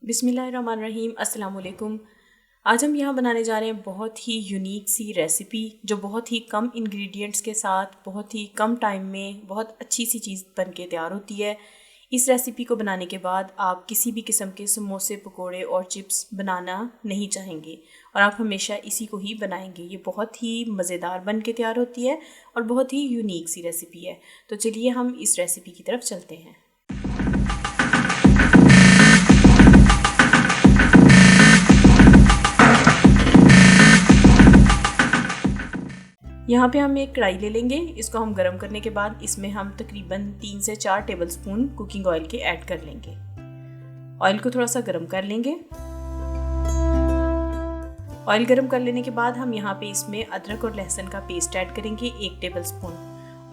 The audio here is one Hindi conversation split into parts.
बिस्मिल्लाहिर्रहमानिर्रहीम, अस्सलाम वालेकुम। आज हम यहाँ बनाने जा रहे हैं बहुत ही यूनिक सी रेसिपी जो बहुत ही कम इंग्रेडिएंट्स के साथ बहुत ही कम टाइम में बहुत अच्छी सी चीज़ बन के तैयार होती है। इस रेसिपी को बनाने के बाद आप किसी भी किस्म के समोसे, पकोड़े और चिप्स बनाना नहीं चाहेंगे और आप हमेशा इसी को ही बनाएंगे। ये बहुत ही मज़ेदार बन के तैयार होती है और बहुत ही यूनिक सी रेसिपी है। तो चलिए हम इस रेसिपी की तरफ चलते हैं। यहाँ पे हम एक कढ़ाई ले लेंगे। इसको हम गर्म करने के बाद इसमें हम तकरीबन 3 से 4 टेबलस्पून कुकिंग ऑयल के ऐड कर लेंगे। ऑयल को थोड़ा सा गर्म कर लेंगे। ऑयल गर्म कर लेने के बाद हम यहाँ पे इसमें अदरक और लहसुन का पेस्ट ऐड करेंगे 1 टेबलस्पून,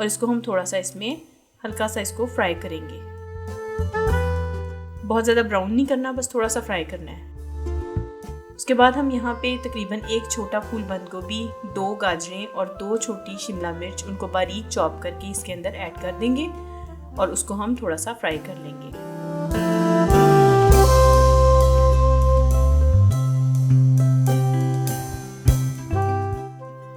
और इसको हम थोड़ा सा इसमें हल्का सा इसको फ्राई करेंगे। बहुत ज़्यादा ब्राउन नहीं करना, बस थोड़ा सा फ्राई करना है। उसके बाद हम यहाँ पे तकरीबन 1 छोटा फूल बंद गोभी, 2 गाजरें और 2 छोटी शिमला मिर्च, उनको बारीक चॉप करके इसके अंदर ऐड कर देंगे और उसको हम थोड़ा सा फ्राई कर लेंगे।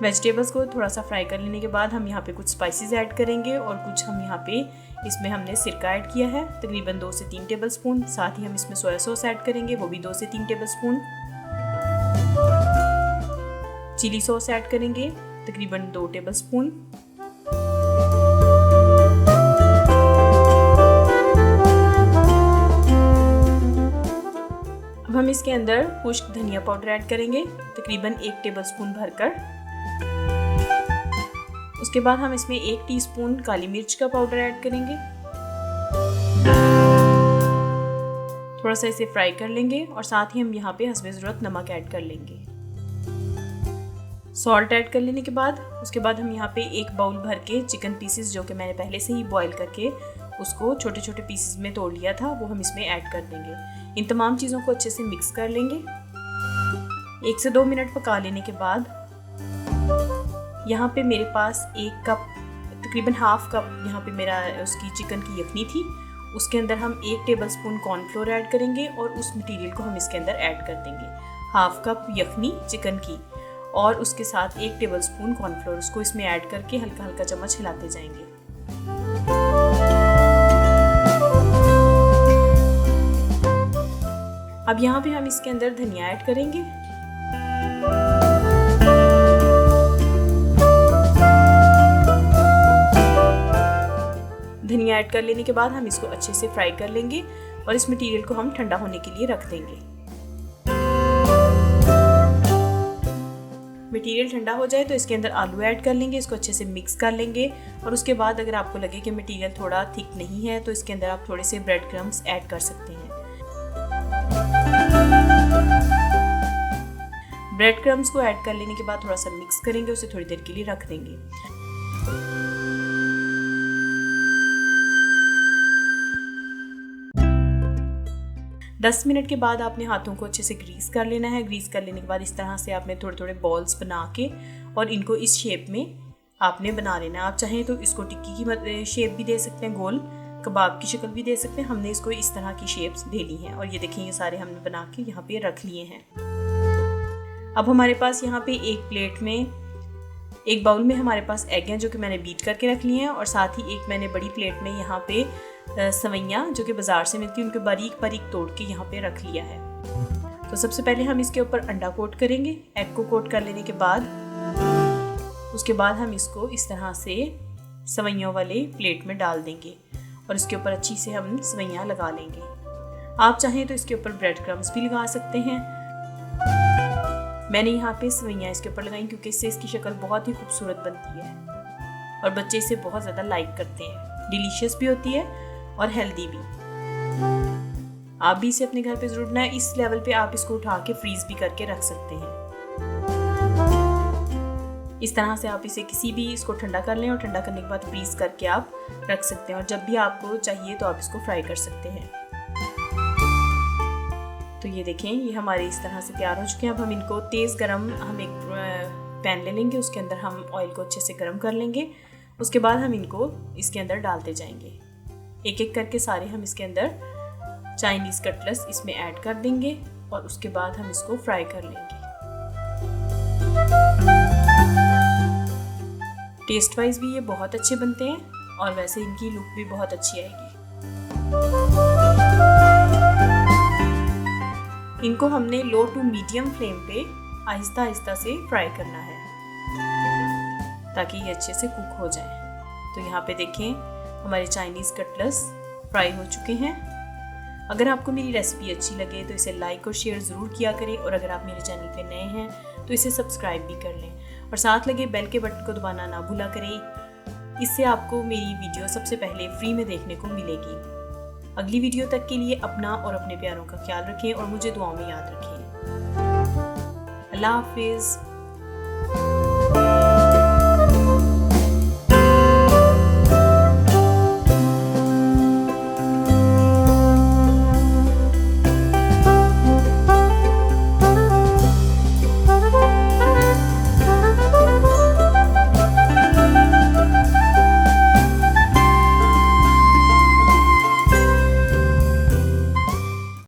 वेजिटेबल्स को थोड़ा सा फ्राई कर लेने के बाद हम यहाँ पे कुछ स्पाइसेस ऐड करेंगे और कुछ हम यहाँ पे इसमें हमने सिरका ऐड किया है तकरीबन 2 से 3 टेबलस्पून। साथ ही हम इसमें सोया सॉस ऐड करेंगे, वो भी 2 से 3 टेबलस्पून। चिली सॉस ऐड करेंगे तकरीबन 2 टेबलस्पून। अब हम इसके अंदर खुश्क धनिया पाउडर ऐड करेंगे तकरीबन 1 टेबलस्पून भरकर। उसके बाद हम इसमें 1 टीस्पून काली मिर्च का पाउडर ऐड करेंगे। थोड़ा सा इसे फ्राई कर लेंगे और साथ ही हम यहाँ पे हस्बे ज़रूरत नमक ऐड कर लेंगे। सॉल्ट ऐड कर लेने के बाद उसके बाद हम यहाँ पे 1 बाउल भर के चिकन पीसेस, जो कि मैंने पहले से ही बॉईल करके उसको छोटे छोटे पीसेस में तोड़ लिया था, वो हम इसमें ऐड कर देंगे। इन तमाम चीज़ों को अच्छे से मिक्स कर लेंगे। 1 से 2 मिनट पका लेने के बाद यहाँ पे मेरे पास 1 कप तकरीबन हाफ कप यहाँ पे मेरा उसकी चिकन की यखनी थी। उसके अंदर हम 1 टेबलस्पून कॉर्नफ्लोर ऐड करेंगे और उस मटेरियल को हम इसके अंदर ऐड कर देंगे। हाफ कप यखनी चिकन की और उसके साथ 1 टेबलस्पून कॉर्नफ्लोर, उसको इसमें ऐड करके हल्का हल्का चम्मच हिलाते जाएंगे। अब यहाँ पे हम इसके अंदर धनिया ऐड करेंगे। धनिया ऐड कर लेने के बाद हम इसको अच्छे से फ्राई कर लेंगे और इस मटेरियल को हम ठंडा होने के लिए रख देंगे। मटेरियल ठंडा हो जाए तो इसके अंदर आलू ऐड कर लेंगे, इसको अच्छे से मिक्स कर लेंगे और उसके बाद अगर आपको लगे कि मटेरियल थोड़ा थिक नहीं है तो इसके अंदर आप थोड़े से ब्रेड क्रम्स ऐड कर सकते हैं। ब्रेड क्रम्स को ऐड कर लेने के बाद थोड़ा सा मिक्स करेंगे, उसे थोड़ी देर के लिए रख देंगे। दस मिनट के बाद आपने हाथों को अच्छे से ग्रीस कर लेना है। ग्रीस कर लेने के बाद इस तरह से आपने थोड़े थोड़े बॉल्स बना के और इनको इस शेप में आपने बना लेना है। आप चाहें तो इसको टिक्की की शेप भी दे सकते हैं, गोल कबाब की शक्ल भी दे सकते हैं। हमने इसको इस तरह की शेप्स दे ली हैं और ये देखें ये सारे हमने बना के यहाँ पे रख लिए हैं। अब हमारे पास यहाँ पे एक बाउल में हमारे पास एग हैं जो कि मैंने बीट करके रख लिए हैं और साथ ही एक मैंने बड़ी प्लेट में यहाँ पे सवैयाँ जो कि बाज़ार से मिलती है उनको बारीक बारीक तोड़ के यहाँ पे रख लिया है। तो सबसे पहले हम इसके ऊपर अंडा कोट करेंगे। एग को कोट कर लेने के बाद उसके बाद हम इसको इस तरह से सवैयों वाले प्लेट में डाल देंगे और इसके ऊपर अच्छी से हम सवैयाँ लगा लेंगे। आप चाहें तो इसके ऊपर ब्रेड क्रम्स भी लगा सकते हैं। मैंने यहाँ पे सवैयाँ इसके ऊपर लगाई क्योंकि इससे इसकी शक्ल बहुत ही खूबसूरत बनती है और बच्चे इसे बहुत ज़्यादा लाइक करते हैं। डिलीशियस भी होती है और हेल्दी भी। आप भी इसे अपने घर पे ज़रूर बनाएं। इस लेवल पे आप इसको उठा के फ्रीज भी करके रख सकते हैं। इस तरह से आप इसे इसको ठंडा कर लें और ठंडा करने के बाद फ्रीज करके आप रख सकते हैं और जब भी आपको चाहिए तो आप इसको फ्राई कर सकते हैं। तो ये देखें ये हमारे इस तरह से तैयार हो चुके हैं। अब हम इनको तेज़ गरम हम एक पैन ले लेंगे, उसके अंदर हम ऑयल को अच्छे से गर्म कर लेंगे। उसके बाद हम इनको इसके अंदर डालते जाएंगे। एक एक करके सारे हम इसके अंदर चाइनीज़ कटलेट्स इसमें ऐड कर देंगे और उसके बाद हम इसको फ्राई कर लेंगे। टेस्ट वाइज भी ये बहुत अच्छे बनते हैं और वैसे इनकी लुक भी बहुत अच्छी आएगी। इनको हमने लो टू मीडियम फ्लेम पे आहिस्ता आहिस्ता से फ्राई करना है ताकि ये अच्छे से कुक हो जाए। तो यहाँ पे देखें हमारे चाइनीज़ कटलेट्स फ्राई हो चुके हैं। अगर आपको मेरी रेसिपी अच्छी लगे तो इसे लाइक और शेयर ज़रूर किया करें और अगर आप मेरे चैनल पे नए हैं तो इसे सब्सक्राइब भी कर लें और साथ लगे बेल के बटन को दबाना ना भूला करें। इससे आपको मेरी वीडियो सबसे पहले फ्री में देखने को मिलेगी। अगली वीडियो तक के लिए अपना और अपने प्यारों का ख्याल रखें और मुझे दुआओं में याद रखें। अल्लाह हाफिज़।